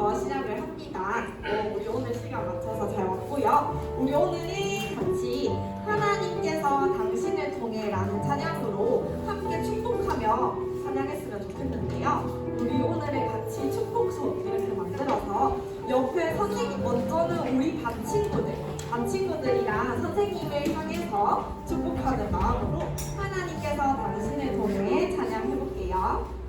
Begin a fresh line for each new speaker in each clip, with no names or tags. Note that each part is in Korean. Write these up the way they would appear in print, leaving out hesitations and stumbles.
지금부터 시작을 합니다. 우리 오늘 시간 맞춰서 잘 왔고요. 우리 오늘은 같이 하나님께서 당신을 통해 라는 찬양으로 함께 축복하며 찬양했으면 좋겠는데요. 우리 오늘은 같이 축복소 이렇게 만들어서 옆에 선생님 먼저는 우리 반 친구들이랑 선생님을 향해서 축복하는 마음으로 하나님께서 당신을 통해 찬양해볼게요.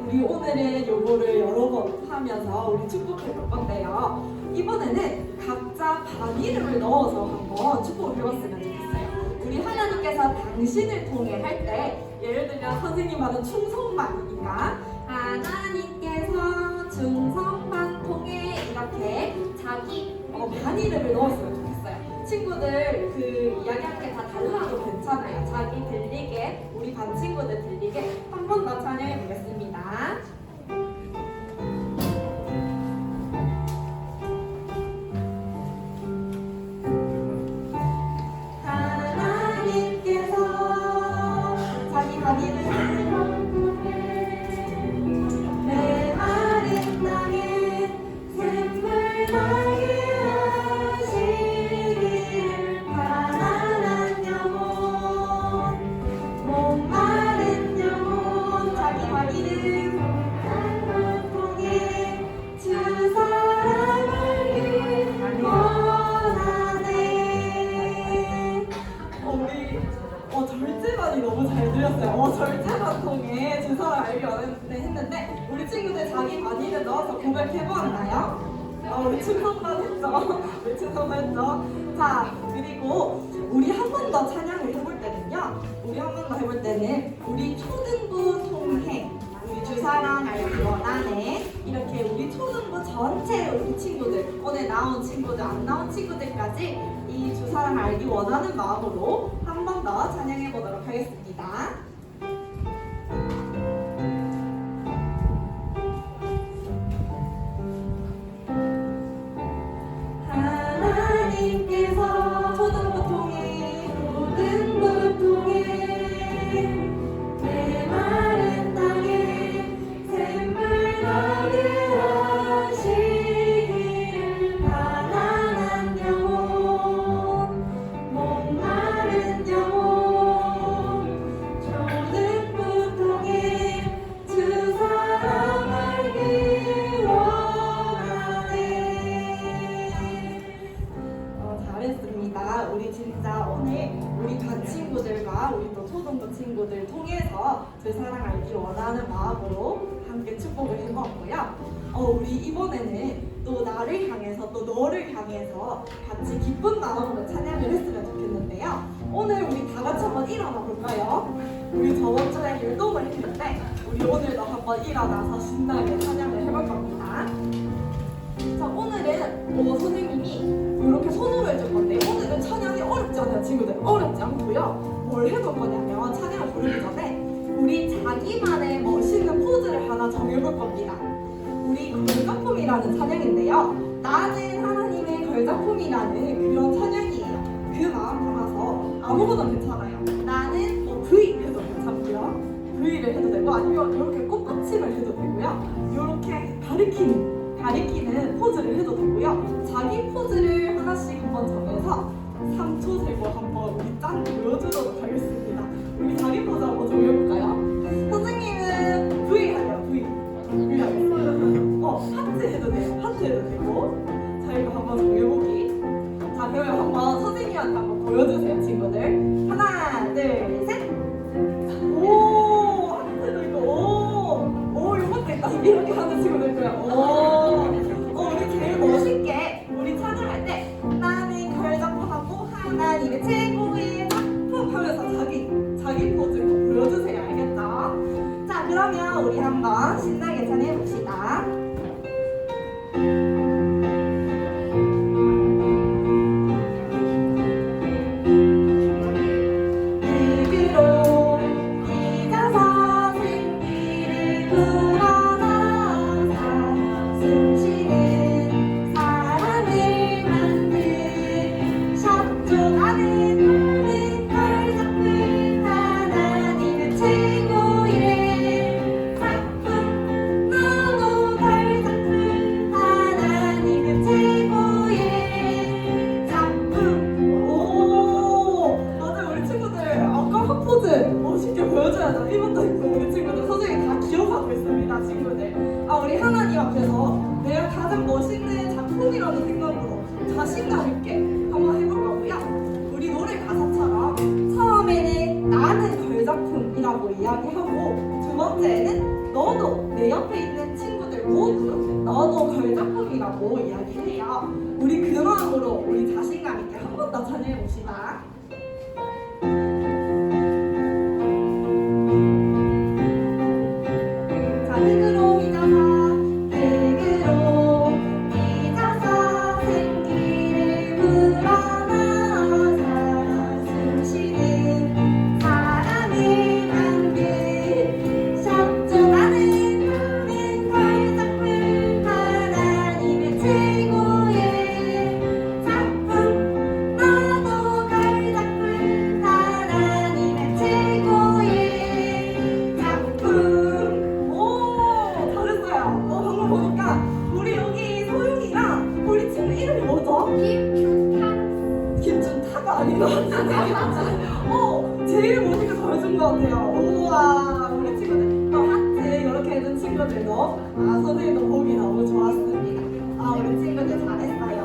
우리 오늘은 요거를 여러 번 하면서 우리 축복해 볼 건데요. 이번에는 각자 반 이름을 넣어서 한번 축복을 해봤으면 좋겠어요. 우리 하나님께서 당신을 통해 할 때 예를 들면 선생님 반은 충성반이니까 하나님께서 충성반 통해 이렇게 자기 반 이름을 넣었으면 좋겠어요. 친구들 그 이야기하는 게 다 달라도 괜찮아요. 자기 들리게 우리 반 친구들 들리게 한 번 더 찬양해 보겠습니다. 하나님께서 자기 반 이름을 내 마른 땅에 샘물 나게 하시기를 가난한 영혼 목마른 영혼 자기 반 이름 통해 주 사랑을 원하네. 우리 절제반이 너무 잘 들렸어요. 절제반 통해 주 사랑 알기 원하네 했는데 우리 친구들 자기 반 이름 넣어서 고백해보았나요? 우리 충성만 했죠. 우리 충성만 했죠. 자, 그리고 우리 한 번 더 찬양을 해볼 때는요. 우리 한 번 더 해볼 때는 우리 초등부 통해 우리 주사랑 알기 원하네 이렇게 우리 초등부 전체 우리 친구들 오늘 나온 친구들 안 나온 친구들까지 이 주사랑 알기 원하는 마음으로 한 번 더 찬양해 보도록 하겠습니다. 하나님께서 초등부 통해 내 마른 땅에 샘물 나게 하시기를 가난한 영혼 목마른 영혼 초등부 통해 주 사랑 알기 원하네. 잘했습니다. 우리 진짜 오늘 우리 반 친구들과 우리 또 초등부 친구들 통해서 주 사랑 알기 원하는 마음으로 함께 축복을 해보았고요. 우리 이번에는 또 나를 향해서 또 너를 향해서 같이 기쁜 마음으로 찬양을 했으면 좋겠는데요. 오늘 우리 다 같이 한번 일어나 볼까요? 우리 저번 주에 율동을 했는데 우리 오늘도 한번 일어나서 신나게 찬양을 해볼 겁니다. 자, 오늘은 선생님이 이렇게 손으로 해줄 건데 오늘은 찬양이 어렵지 않아요, 친구들. 어렵지 않고요. 뭘 해볼 거냐면 찬양을 부르기 전에 우리 자기만의 멋있는 포즈를 하나 정해볼 겁니다. 우리 걸작품이라는 찬양인데요. 나는 하나님의 걸작품이라는 그런 찬양이에요. 그 마음 담아서 아무거나 괜찮아요. 나는 V 해도 괜찮고요. V를 해도 되고 아니면 이렇게 꽃받침을 해도 되고요. 이렇게 가리키는 포즈를 해도 되고요. 자기 포즈를 하나씩 한번 정해서 3초 세고 한번 우리 짠 보여주도록 하겠습니다. 우리 자기 포즈 한번 정해볼까요? 선생님은 V 하래요. V 하겠습니다. 하트 해도 돼요. 하트 해도 되고. 자, 이거 한번 정해보기. 자, 그러면 한번 선생님한테 한번 보여주세요, 친구들. 하나, 둘, 셋. 이것도 있고 우리 친구들 선생님이 다 기억하고 있습니다. 친구들. 우리 하나님 앞에서 내가 가장 멋있는 작품이라는 생각으로 자신감 있게 한번 해볼 거고요. 우리 노래 가사처럼 처음에는 나는 걸작품이라고 이야기하고 두 번째는 너도 내 옆에 있는 친구들 모두 너도 걸작품이라고 이야기해요. 우리 그 마음으로 우리 자신감 있게 한 번 더 찬양해 봅시다. 제일 멋있게 잘해준 것 같아요. 우와, 우리 친구들 또 하트 이렇게 해준 친구들도 선생님도 보기 너무 좋았습니다. 우리 친구들 잘했어요.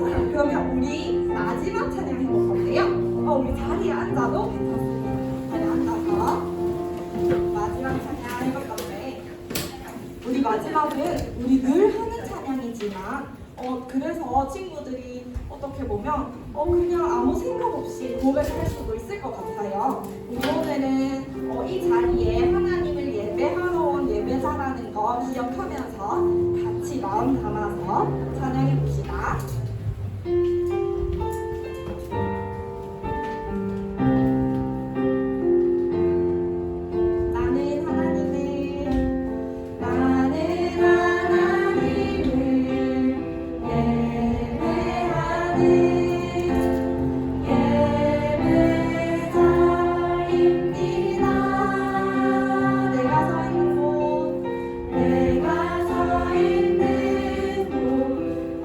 자, 그러면 우리 마지막 찬양 해볼 건데요. 우리 자리에 앉아도 괜찮습니다. 자리에 앉아서 마지막 찬양 해볼 건데, 우리 마지막은 우리 늘 하는 찬양이지만 그래서 친구들이 어떻게 보면 그냥 아무 생각 없이 고백할 수도 있을 것 같아요. 이번에는 이 자리에 하나님을 예배하러 온 예배자라는 거 기억하면서 같이 마음 담아서 찬양해 봅시다.
내가 서 있는 곳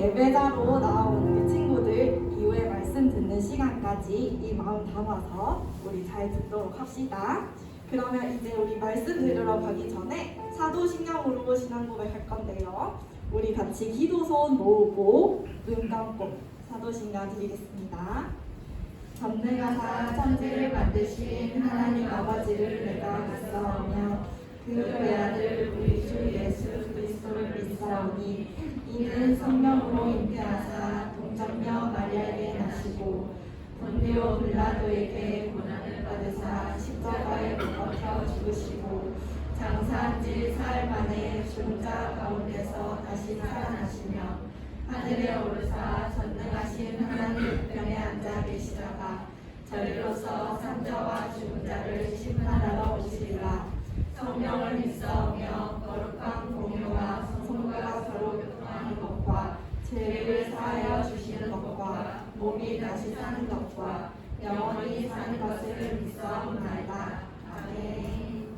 예배자로 나온 우리 친구들 이후에 말씀 듣는 시간까지 이 마음 담아서 우리 잘 듣도록 합시다. 그러면 이제 우리 말씀 들으러 가기 전에 사도신경으로 신앙 고백할 건데요. 우리 같이 기도손 모으고 눈 감고 사도신경 드리겠습니다. 전능하사 천지를 만드신 하나님 아버지를 내가 믿사오며 그 외아들 우리 주 예수 그리스도를 믿사오니 이는 성령으로 잉태하사 동정녀 마리아에게 나시고 본디오 빌라도에게 고난을 받으사 십자가에 못 박혀 죽으시고 장사한 지 사흘 만에 죽은 자 가운데서 다시 살아나시며 하늘에 오르사 전능하신 하나님 우편에 앉아 계시다가 저리로서 산자와 죽은 자를 심판하러 오시리라. 성령을 믿사오며 거룩한 공유와 성도가 서로 교통하는 것과 죄를 사하여 주시는 것과 몸이 다시 사는 것과 영원히 사는 것을 믿사옵나이다. 아멘.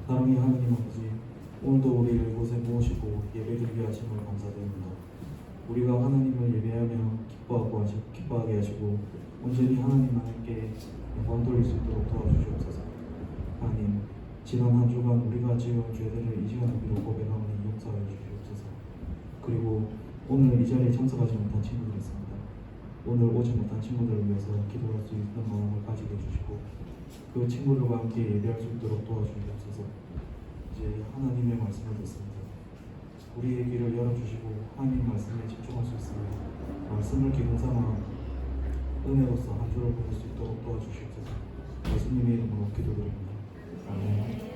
사랑의 하나님 아버지, 오늘도 우리를 이곳에 모으시고 예배드리게 하심을 감사드립니다. 우리가 하나님을 예배하며 기뻐하게 하시고 온전히 하나님께 영광 돌릴 수 있도록 도와주시옵소서. 하나님, 지난 한 주간 우리가 지은 죄들을 이 시간에 비로 고백하오니 용서하여 주시옵소서. 그리고 오늘 이 자리에 참석하지 못한 친구들이 있습니다. 오늘 오지 못한 친구들을 위해서 기도할 수 있는 마음을 가지게 해주시고 그 친구들과 함께 예배할 수 있도록 도와주시옵소서. 이제 하나님의 말씀을 듣습니다. 우리의 귀를 열어주시고 하나님 말씀에 집중할 수 있으며 말씀을 기본 삼아 은혜로서 한 주를 보낼 수 있도록 도와주시옵소서. 예수님의 이름으로 기도드립니다. 아멘.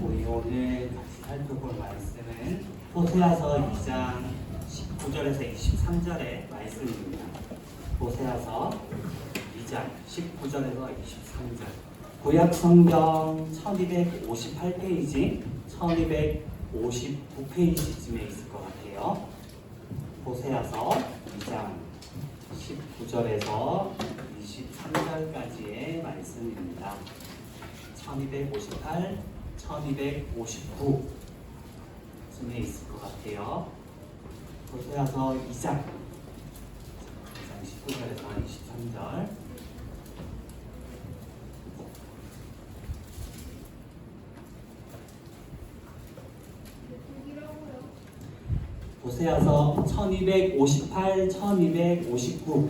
우리 오늘 같이 살펴볼 말씀은 호세아서 2장 19절에서 23절의 말씀입니다. 호세아서 2장 19절에서 23절. 구약 성경 1258페이지, 1259페이지쯤에 있을 것 같아요. 호세아서 2장 19절에서 23절까지의 말씀입니다. 1258, 1259쯤에 있을 것 같아요. 호세아서 2장 19절에서 23절. 호세아서 1258, 1259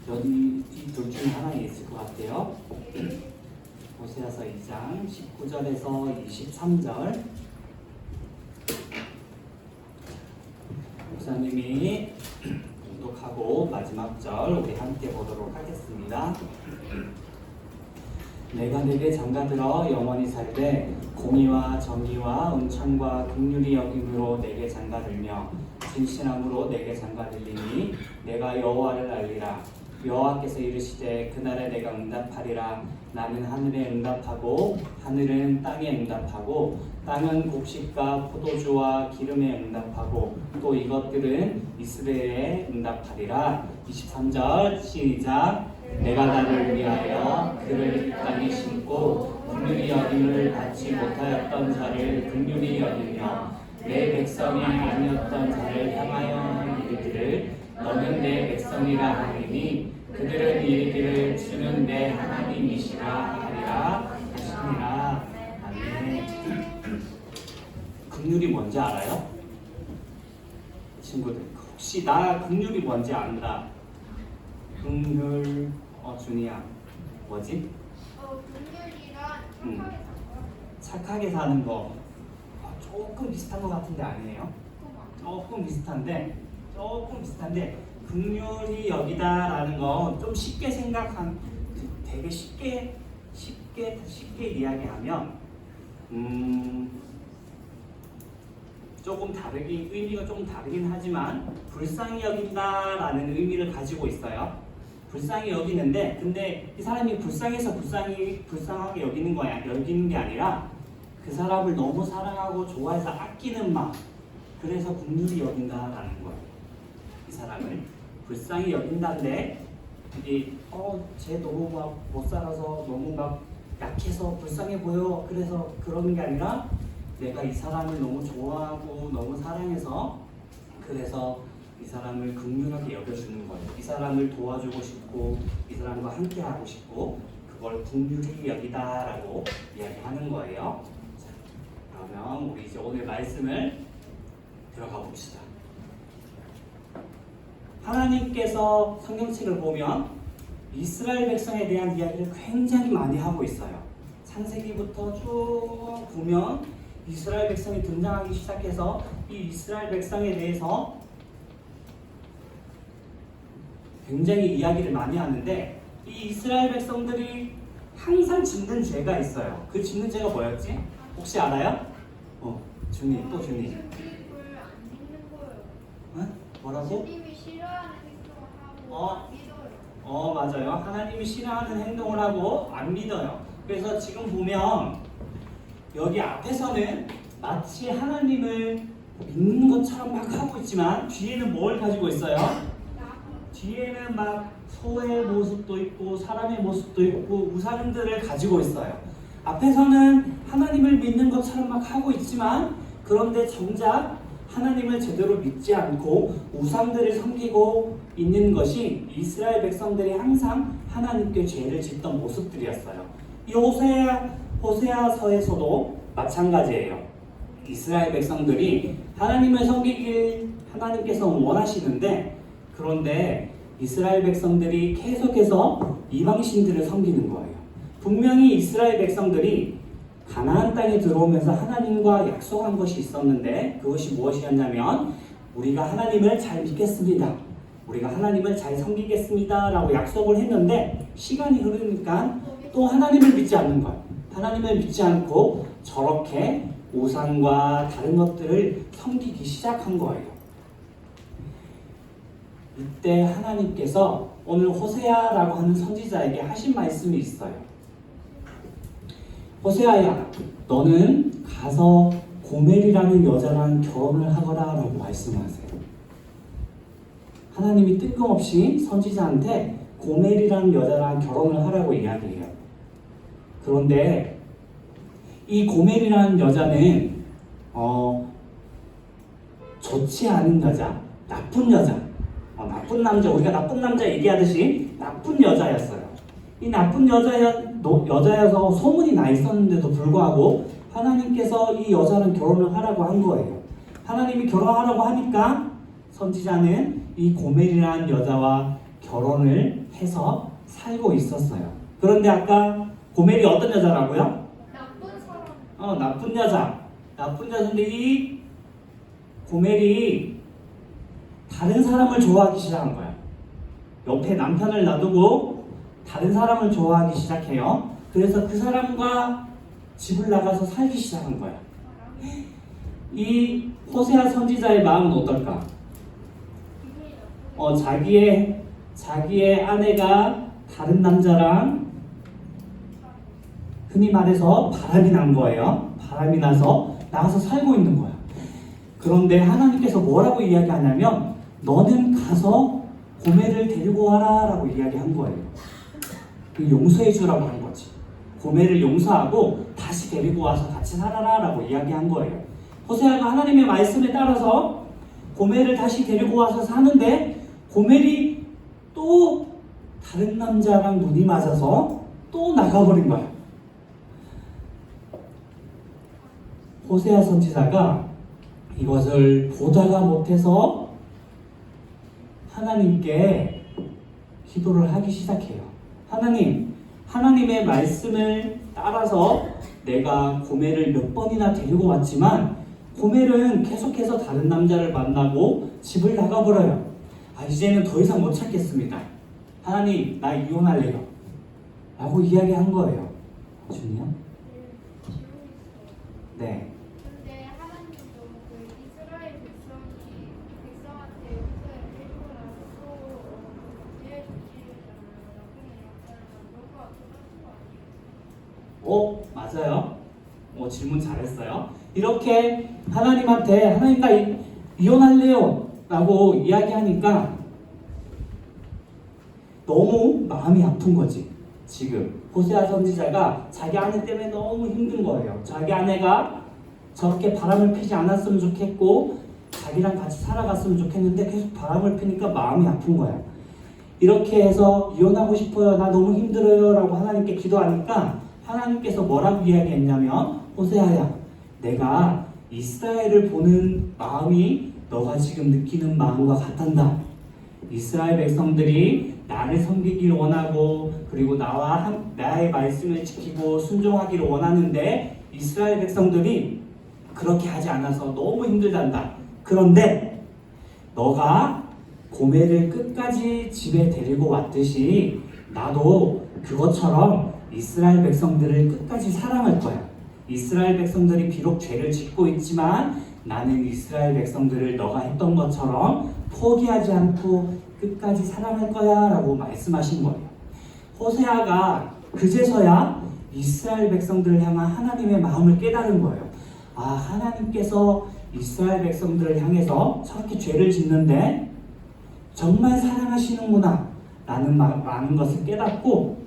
여기 이 둘 중에 하나에 있을 것 같아요. 호세아서 2장 19절에서 23절. 목사님이 교독하고 마지막 절 우리 함께 보도록 하겠습니다. 내가 내게 장가들어 영원히 살되 공의와 정의와 은총과 긍휼이 여김으로 내게 장가들며 진실함으로 내게 장가들리니 내가 여호와를 알리라. 여호와께서 이르시되 그날에 내가 응답하리라. 나는 하늘에 응답하고 하늘은 땅에 응답하고 땅은 곡식과 포도주와 기름에 응답하고 또 이것들은 이스라엘에 응답하리라. 23절 시작. 내가 나를 위하여 그를 이 땅에 심고 긍휼히 여김을 받지 못하였던 자를 긍휼히 여기며 내 백성이 아니었던 자를 향하여 이르기를 너는 내 백성이라 하리니 그들은 이르기를 주는 내 하나님이시라 하리라 하시니라. 아멘. 긍휼이 뭔지 알아요? 친구들 혹시 나 긍휼이 뭔지 안다. 긍휼 준이야 뭐지?
긍휼이란
착하게 사는 거 조금 비슷한 것 같은데 아니에요? 조금 비슷한데 긍휼히 여기다라는 거 좀 쉽게 되게 쉽게 이야기하면 조금 의미가 조금 다르긴 하지만 불쌍히 여긴다라는 의미를 가지고 있어요. 불쌍히 여기는데, 근데 이 사람이 불쌍해서 불쌍하게 여기는 게 아니라 그 사람을 너무 사랑하고 좋아해서 아끼는 마음, 그래서 긍휼히 여긴다라는 거예요. 이 사람을 불쌍히 여긴다는데, 쟤 너무 막 못 살아서 너무 막 약해서 불쌍해 보여, 그래서 그러는 게 아니라 내가 이 사람을 너무 좋아하고 너무 사랑해서 그래서 이 사람을 긍휼하게 여겨주는 거예요. 이 사람을 도와주고 싶고 이 사람과 함께 하고 싶고 그걸 긍휼히 여기다라고 이야기하는 거예요. 자, 그러면 우리 이제 오늘 말씀을 들어가 봅시다. 하나님께서 성경책을 보면 이스라엘 백성에 대한 이야기를 굉장히 많이 하고 있어요. 창세기부터 쭉 보면 이스라엘 백성이 등장하기 시작해서 이 이스라엘 백성에 대해서 굉장히 이야기를 많이 하는데, 이 이스라엘 백성들이 항상 짓는 죄가 있어요. 그 짓는 죄가 뭐였지? 혹시 알아요? 준이, 또 준이.
주님을 안 믿는 거예요.
어? 뭐라고?
주님이 싫어하는 행동을 하고 안 믿어요.
맞아요. 하나님이 싫어하는 행동을 하고 안 믿어요. 그래서 지금 보면 여기 앞에서는 마치 하나님을 믿는 것처럼 막 하고 있지만 뒤에는 뭘 가지고 있어요? 뒤에는 막 소의 모습도 있고 사람의 모습도 있고 우상들을 가지고 있어요. 앞에서는 하나님을 믿는 것처럼 막 하고 있지만, 그런데 정작 하나님을 제대로 믿지 않고 우상들을 섬기고 있는 것이 이스라엘 백성들이 항상 하나님께 죄를 짓던 모습들이었어요. 이 호세아서에서도 마찬가지예요. 이스라엘 백성들이 하나님을 섬기길 하나님께서 원하시는데, 그런데 이스라엘 백성들이 계속해서 이방신들을 섬기는 거예요. 분명히 이스라엘 백성들이 가나안 땅에 들어오면서 하나님과 약속한 것이 있었는데, 그것이 무엇이었냐면 우리가 하나님을 잘 믿겠습니다, 우리가 하나님을 잘 섬기겠습니다 라고 약속을 했는데, 시간이 흐르니까 또 하나님을 믿지 않는 거예요. 하나님을 믿지 않고 저렇게 우상과 다른 것들을 섬기기 시작한 거예요. 이때 하나님께서 오늘 호세아라고 하는 선지자에게 하신 말씀이 있어요. 호세아야, 너는 가서 고멜이라는 여자랑 결혼을 하거라 라고 말씀하세요. 하나님이 뜬금없이 선지자한테 고멜이라는 여자랑 결혼을 하라고 이야기해요. 그런데 이 고멜이라는 여자는 좋지 않은 여자, 나쁜 여자, 나쁜 남자, 우리가 나쁜 남자 얘기하듯이 나쁜 여자였어요. 이 나쁜 여자여서 소문이 나 있었는데도 불구하고 하나님께서 이 여자는 결혼을 하라고 한 거예요. 하나님이 결혼하라고 하니까 선지자는 이 고멜이라는 여자와 결혼을 해서 살고 있었어요. 그런데 아까 고멜이 어떤 여자라고요?
나쁜 사람.
나쁜 여자. 나쁜 여자인데 이 고멜이 다른 사람을 좋아하기 시작한 거야. 옆에 남편을 놔두고 다른 사람을 좋아하기 시작해요. 그래서 그 사람과 집을 나가서 살기 시작한 거야. 이 호세아 선지자의 마음은 어떨까? 자기의 아내가 다른 남자랑 흔히 말해서 바람이 난 거예요. 바람이 나서 나가서 살고 있는 거야. 그런데 하나님께서 뭐라고 이야기하냐면, 너는 가서 고멜을 데리고 와라 라고 이야기한 거예요. 용서해 주라고 한 거지. 고멜을 용서하고 다시 데리고 와서 같이 살아라 라고 이야기한 거예요. 호세아가 하나님의 말씀에 따라서 고멜을 다시 데리고 와서 사는데, 고멜이 또 다른 남자랑 눈이 맞아서 또 나가버린 거야. 호세아 선지자가 이것을 보다가 못해서 하나님께 기도를 하기 시작해요. 하나님의 말씀을 따라서 내가 고멜을 몇 번이나 데리고 왔지만 고멜은 계속해서 다른 남자를 만나고 집을 나가버려요. 이제는 더 이상 못 참겠습니다. 하나님, 나 이혼할래요 라고 이야기한 거예요. 준이요? 네.
근데 하나님도 그 이스라엘 백성한테 용서를 해주고 나서 또 기회 주시잖아요.
맞아요. 질문 잘했어요. 이렇게 하나님한테 하나님과 이혼할래요 라고 이야기하니까 너무 마음이 아픈 거지. 지금 호세아 선지자가 자기 아내 때문에 너무 힘든 거예요. 자기 아내가 저렇게 바람을 피지 않았으면 좋겠고 자기랑 같이 살아갔으면 좋겠는데 계속 바람을 피니까 마음이 아픈 거야. 이렇게 해서 이혼하고 싶어요, 나 너무 힘들어요 라고 하나님께 기도하니까 하나님께서 뭐라고 이야기했냐면, 호세아야, 내가 이스라엘을 보는 마음이 너가 지금 느끼는 마음과 같단다. 이스라엘 백성들이 나를 섬기길 원하고 그리고 나의 말씀을 지키고 순종하기를 원하는데 이스라엘 백성들이 그렇게 하지 않아서 너무 힘들단다. 그런데 너가 고멜을 끝까지 집에 데리고 왔듯이 나도 그것처럼 이스라엘 백성들을 끝까지 사랑할 거야. 이스라엘 백성들이 비록 죄를 짓고 있지만 나는 이스라엘 백성들을 너가 했던 것처럼 포기하지 않고 끝까지 사랑할 거야 라고 말씀하신 거예요. 호세아가 그제서야 이스라엘 백성들을 향한 하나님의 마음을 깨달은 거예요. 하나님께서 이스라엘 백성들을 향해서 저렇게 죄를 짓는데 정말 사랑하시는구나 라는 많은 것을 깨닫고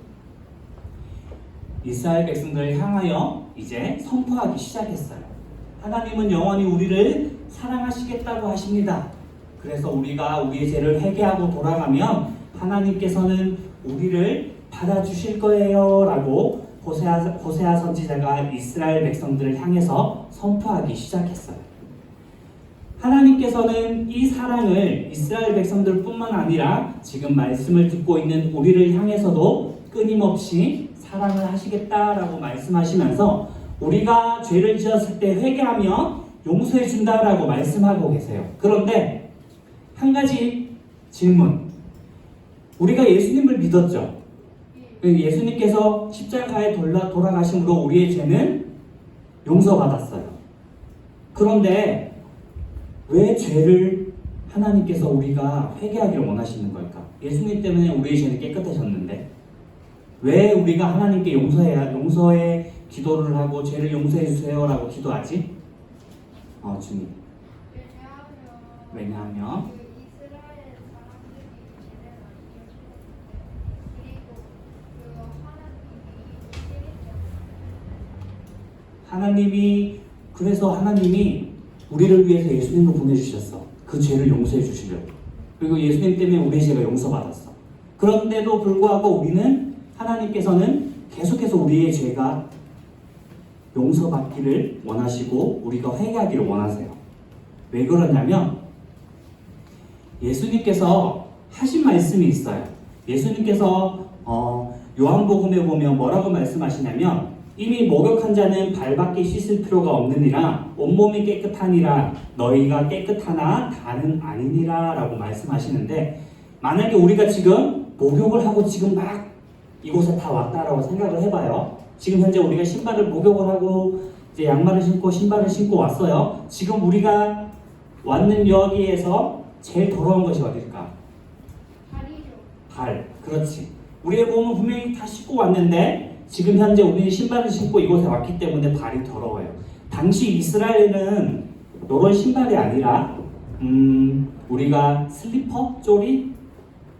이스라엘 백성들을 향하여 이제 선포하기 시작했어요. 하나님은 영원히 우리를 사랑하시겠다고 하십니다. 그래서 우리가 우리의 죄를 회개하고 돌아가면 하나님께서는 우리를 받아주실 거예요 라고 호세아 선지자가 이스라엘 백성들을 향해서 선포하기 시작했어요. 하나님께서는 이 사랑을 이스라엘 백성들뿐만 아니라 지금 말씀을 듣고 있는 우리를 향해서도 끊임없이 사랑을 하시겠다라고 말씀하시면서 우리가 죄를 지었을 때 회개하면 용서해 준다라고 말씀하고 계세요. 그런데 한 가지 질문. 우리가 예수님을 믿었죠. 예수님께서 십자가에 돌아가심으로 우리의 죄는 용서받았어요. 그런데 왜 죄를 하나님께서 우리가 회개하기를 원하시는 걸까? 예수님 때문에 우리의 죄는 깨끗해졌는데 왜 우리가 하나님께 용서의 기도를 하고 죄를 용서해 주세요라고 기도하지? 주님. 왜냐하면
그 이스라엘 사람들이 죄를 많이 지었는데 그리고
그래서 하나님이 우리를 위해서 예수님을 보내주셨어. 그 죄를 용서해 주시려고. 그리고 예수님 때문에 우리의 죄가 용서받았어. 그런데도 불구하고 우리는 하나님께서는 계속해서 우리의 죄가 용서받기를 원하시고 우리가 회개하기를 원하세요. 왜 그러냐면 예수님께서 하신 말씀이 있어요. 예수님께서 요한복음에 보면 뭐라고 말씀하시냐면 이미 목욕한 자는 발밖에 씻을 필요가 없느니라 온몸이 깨끗하니라 너희가 깨끗하나 다는 아니니라 라고 말씀하시는데 만약에 우리가 지금 목욕을 하고 지금 막 이곳에 다 왔다라고 생각을 해봐요. 지금 현재 우리가 신발을 목욕을 하고 이제 양말을 신고 신발을 신고 왔어요. 지금 우리가 왔는 여기에서 제일 더러운 것이 어딜까?
발이죠.
발. 그렇지. 우리의 몸은 분명히 다 씻고 왔는데 지금 현재 우리는 신발을 신고 이곳에 왔기 때문에 발이 더러워요. 당시 이스라엘은 이런 신발이 아니라 우리가 슬리퍼, 쪼리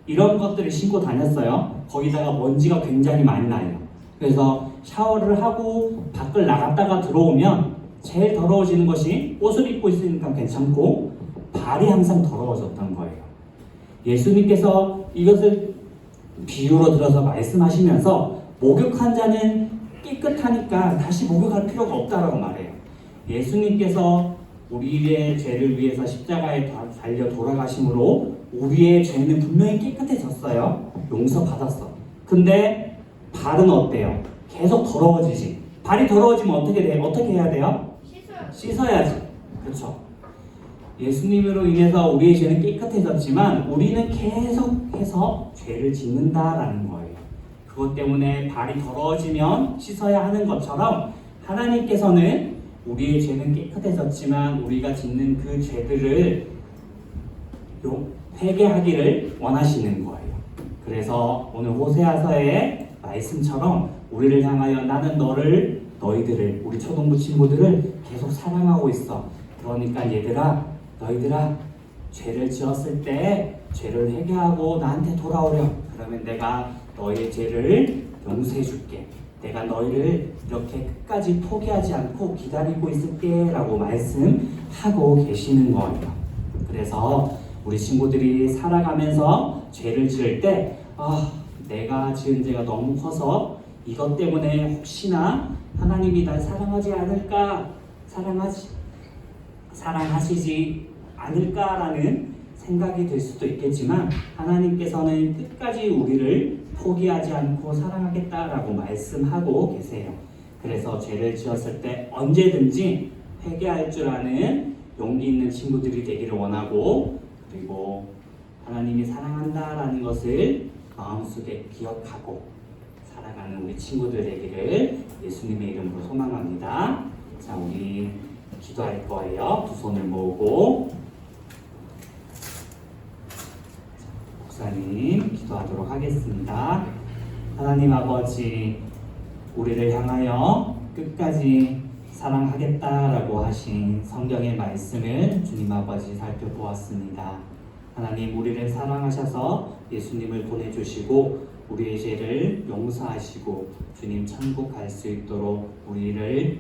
이런 것들을 신고 다녔어요. 거기다가 먼지가 굉장히 많이 나요. 그래서 샤워를 하고 밖을 나갔다가 들어오면 제일 더러워지는 것이 옷을 입고 있으니까 괜찮고 발이 항상 더러워졌던 거예요. 예수님께서 이것을 비유로 들어서 말씀하시면서 목욕한 자는 깨끗하니까 다시 목욕할 필요가 없다라고 말해요. 예수님께서 우리의 죄를 위해서 십자가에 달려 돌아가심으로 우리의 죄는 분명히 깨끗해졌어요. 용서받았어. 근데 발은 어때요? 계속 더러워지지. 발이 더러워지면 어떻게 돼요? 어떻게 해야 돼요? 씻어야지. 그렇죠. 예수님으로 인해서 우리의 죄는 깨끗해졌지만 우리는 계속해서 죄를 짓는다라는 거예요. 그것 때문에 발이 더러워지면 씻어야 하는 것처럼 하나님께서는 우리의 죄는 깨끗해졌지만 우리가 짓는 그 죄들을 회개하기를 원하시는 거예요. 그래서 오늘 호세아서의 말씀처럼 우리를 향하여 나는 너희들을 우리 초등부 친구들을 계속 사랑하고 있어. 그러니까 얘들아 너희들아 죄를 지었을 때 죄를 회개하고 나한테 돌아오렴. 그러면 내가 너희의 죄를 용서해 줄게. 내가 너희를 이렇게 끝까지 포기하지 않고 기다리고 있을게 라고 말씀하고 계시는 거예요. 그래서 우리 친구들이 살아가면서 죄를 지을 때 내가 지은 죄가 너무 커서 이것 때문에 혹시나 하나님이 날 사랑하지 않을까, 사랑하시지 않을까라는 생각이 들 수도 있겠지만 하나님께서는 끝까지 우리를 포기하지 않고 사랑하겠다라고 말씀하고 계세요. 그래서 죄를 지었을 때 언제든지 회개할 줄 아는 용기 있는 친구들이 되기를 원하고, 그리고 하나님이 사랑한다라는 것을 마음속에 기억하고 살아가는 우리 친구들 되기를 예수님의 이름으로 소망합니다. 자, 우리 기도할 거예요. 두 손을 모으고 목사님 기도하도록 하겠습니다. 하나님 아버지, 우리를 향하여 끝까지 사랑하겠다라고 하신 성경의 말씀을 주님 아버지 살펴보았습니다. 하나님, 우리를 사랑하셔서 예수님을 보내주시고 우리의 죄를 용서하시고 주님 천국 갈 수 있도록 우리를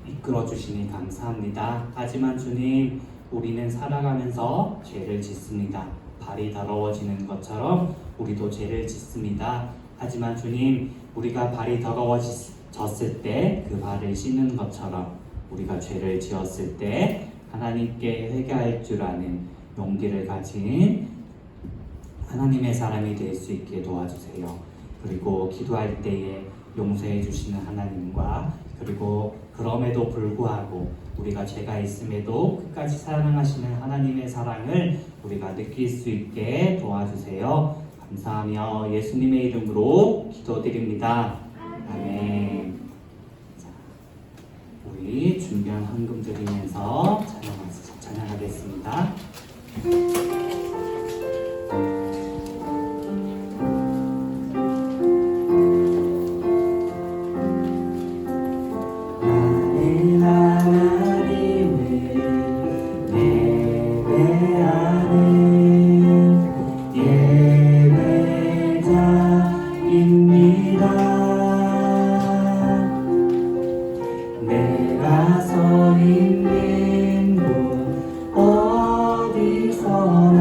이끌어 주시니 감사합니다. 하지만 주님, 우리는 살아가면서 죄를 짓습니다. 발이 더러워지는 것처럼 우리도 죄를 짓습니다. 하지만 주님, 우리가 발이 더러워졌을 때 그 발을 씻는 것처럼 우리가 죄를 지었을 때 하나님께 회개할 줄 아는 용기를 가진 하나님의 사람이 될 수 있게 도와주세요. 그리고 기도할 때에 용서해 주시는 하나님과, 그리고 그럼에도 불구하고 우리가 죄가 있음에도 끝까지 사랑하시는 하나님의 사랑을 우리가 느낄 수 있게 도와주세요. 감사하며 예수님의 이름으로 기도드립니다. 아멘. 자, 우리 준비한 헌금 드리면서 찬양하겠습니다.
내가 서 있는 곳 어디서나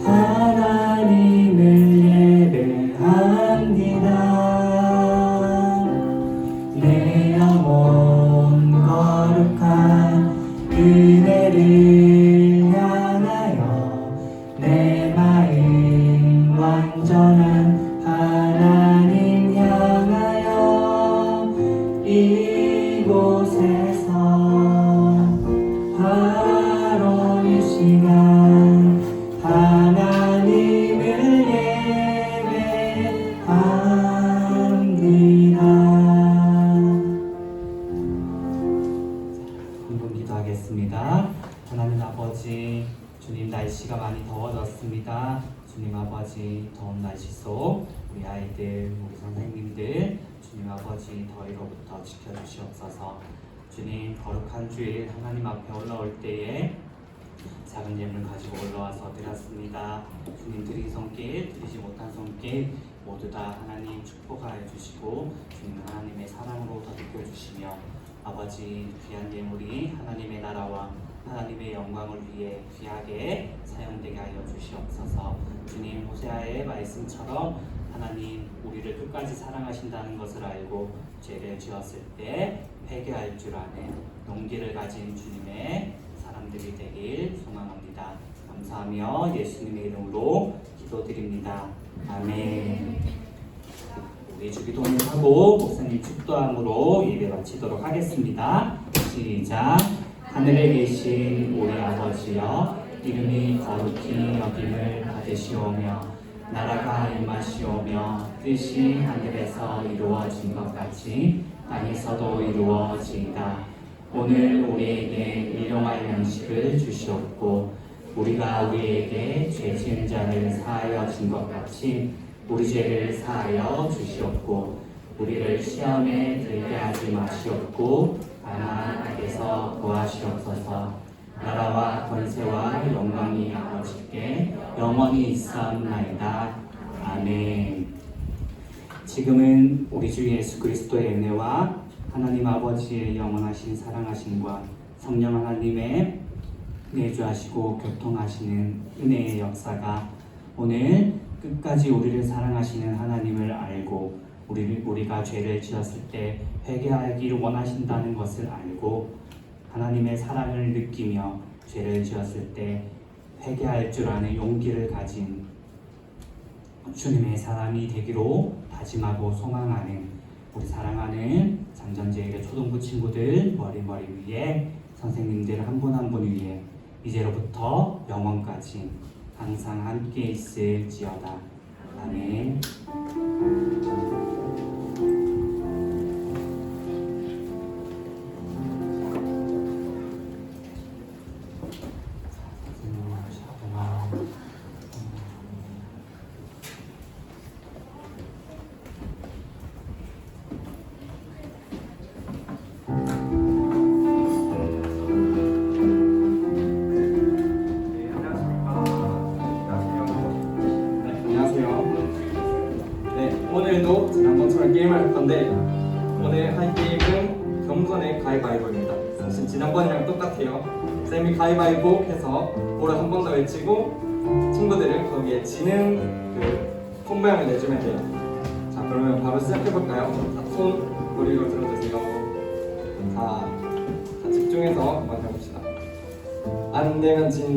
하나님을 예배합니다. 내 영혼 거룩한 은혜를 향하여 내 마음 완전한 하나님 향하여 이곳에서 바로 이 시간 하나님을 예배합니다.
한번 기도하겠습니다. 하나님 아버지, 주님 날씨가 많이 더워졌습니다. 주님 아버지, 더운 날씨 속 우리 아이들, 우리 선생님들 주님 아버지 더위로부터 지켜주시옵소서. 주님, 거룩한 주일 하나님 앞에 올라올 때에 작은 예물 가지고 올라와서 드렸습니다. 주님, 드린 손길, 드리지 못한 손길 모두 다 하나님 축복하여 주시고 주님 하나님의 사랑으로 더듬겨 주시며 아버지, 귀한 예물이 하나님의 나라와 하나님의 영광을 위해 귀하게 사용되게 하여 주시옵소서. 주님, 호세아의 말씀처럼 하나님 우리를 끝까지 사랑하신다는 것을 알고 죄를 지었을 때 회개할 줄 아는 용기를 가진 주님의 사람들이 되길 소망합니다. 감사하며 예수님의 이름으로 기도드립니다. 아멘. 우리 주기도문 하고 목사님 축도함으로 예배 마치도록 하겠습니다. 시작. 하늘에 계신 우리 아버지여, 이름이 거룩히 여김을 받으시오며 나라가 임하시오며 뜻이 하늘에서 이루어진 것 같이 땅에서도 이루어지이다. 오늘 우리에게 일용할 양식을 주시옵고 우리가 우리에게 죄 지은 자를 사하여 준 것 같이 우리 죄를 사하여 주시옵고 우리를 시험에 들게 하지 마시옵고 다만 악에서 구하시옵소서. 나라와 권세와 영광이 아버지께 영원히 있사옵나이다. 아멘. 지금은 우리 주 예수 그리스도의 은혜와 하나님 아버지의 영원하신 사랑하심과 성령 하나님의 내주하시고 교통하시는 은혜의 역사가 오늘 끝까지 우리를 사랑하시는 하나님을 알고 우리가 죄를 지었을 때 회개하기를 원하신다는 것을 알고 하나님의 사랑을 느끼며 죄를 지었을 때 회개할 줄 아는 용기를 가진 주님의 사람이 되기로 다짐하고 소망하는 우리 사랑하는 장전제일의 초등부 친구들 머리 위에 선생님들 한 분 한 분 위에 이제로부터 영원까지 항상 함께 있을지어다. 아멘.
오늘도 지난번처럼 게임을 할 건데 오늘 할 게임은 겸손의 가위바위보입니다. 사실 지난번이랑 똑같아요. 쌤이 가위바위보 해서 볼을 한 번 더 외치고 친구들은 거기에 지는 그 손 모양을 내주면 돼요. 자, 그러면 바로 시작해볼까요? 자, 손 머리로 들어주세요. 자, 집중해서 한번 해봅시다. 안 되면 진